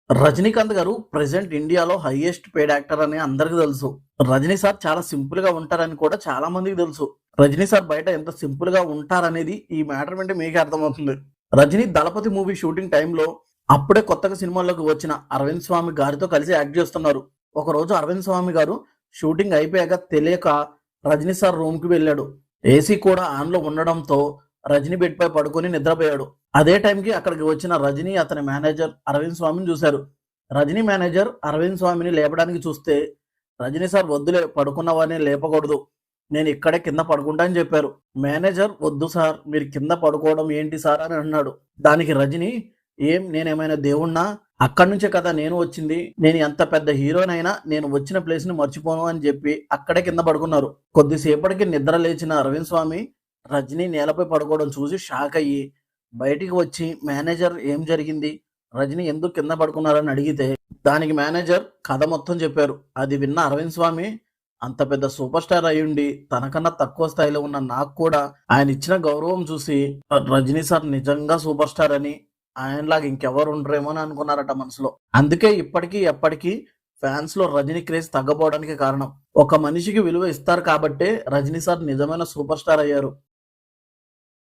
రజనీకాంత్ గారు ప్రెసెంట్ ఇండియాలో highest paid actor అని అందరికి తెలుసు. రజనీ సార్ చాలా సింపుల్ గా ఉంటారని కూడా చాలా మందికి తెలుసు. రజనీ సార్ బయట ఎంత సింపుల్ గా ఉంటారనేది ఈ మ్యాటర్ వింటే మీకే అర్థమవుతుంది. రజనీ దళపతి మూవీ షూటింగ్ టైంలో అప్పుడే కొత్తగా సినిమాల్లోకి వచ్చిన అరవింద్ స్వామి గారితో కలిసి యాక్ట్ చేస్తున్నారు. ఒక రోజు అరవింద్ స్వామి గారు షూటింగ్ అయిపోయాక తెలియక రజనీ సార్ రూమ్ కి వెళ్ళాడు. ఏసీ కూడా ఆన్ లో ఉండడంతో రజనీ బెడ్ పై పడుకొని నిద్రపోయాడు. అదే టైంకి అక్కడికి వచ్చిన రజనీ అతని మేనేజర్ అరవింద్ స్వామిని చూశారు. రజనీ మేనేజర్ అరవింద్ స్వామిని లేపడానికి చూస్తే రజనీ సార్ వద్దులే, పడుకున్నవారిని లేపకూడదు, నేను ఇక్కడే కింద పడుకుంటా అని చెప్పారు. మేనేజర్ వద్దు సార్, మీరు కింద పడుకోవడం ఏంటి సార్ అని అన్నాడు. దానికి రజనీ, నేనేమైనా దేవుణ్ణా? అక్కడి నుంచే కదా నేను వచ్చింది, నేను ఎంత పెద్ద హీరోనైనా నేను వచ్చిన ప్లేస్ ని మర్చిపోను అని చెప్పి అక్కడే కింద పడుకున్నారు. కొద్దిసేపటికి నిద్ర లేచిన అరవింద్ స్వామి రజనీ నేలపై పడుకోవడం చూసి షాక్ అయ్యి బయటికి వచ్చి మేనేజర్ ఏం జరిగింది, రజనీ ఎందుకు కింద పడుకున్నారని అడిగితే దానికి మేనేజర్ కథ మొత్తం చెప్పారు. అది విన్న అరవింద్ స్వామి, అంత పెద్ద సూపర్ స్టార్ అయ్యుండి తనకన్నా తక్కువ స్థాయిలో ఉన్న నాకు కూడా ఆయన ఇచ్చిన గౌరవం చూసి రజనీ సార్ నిజంగా సూపర్ స్టార్ అని, ఆయనలాగా ఇంకెవరు ఉండరేమో అని అనుకున్నారట మనసులో. అందుకే ఇప్పటికీ ఎప్పటికీ ఫ్యాన్స్ లో రజనీ క్రేజ్ తగ్గపోవడానికి కారణం. ఒక మనిషికి విలువ ఇస్తారు కాబట్టే రజనీ సార్ నిజమైన సూపర్ స్టార్ అయ్యారు.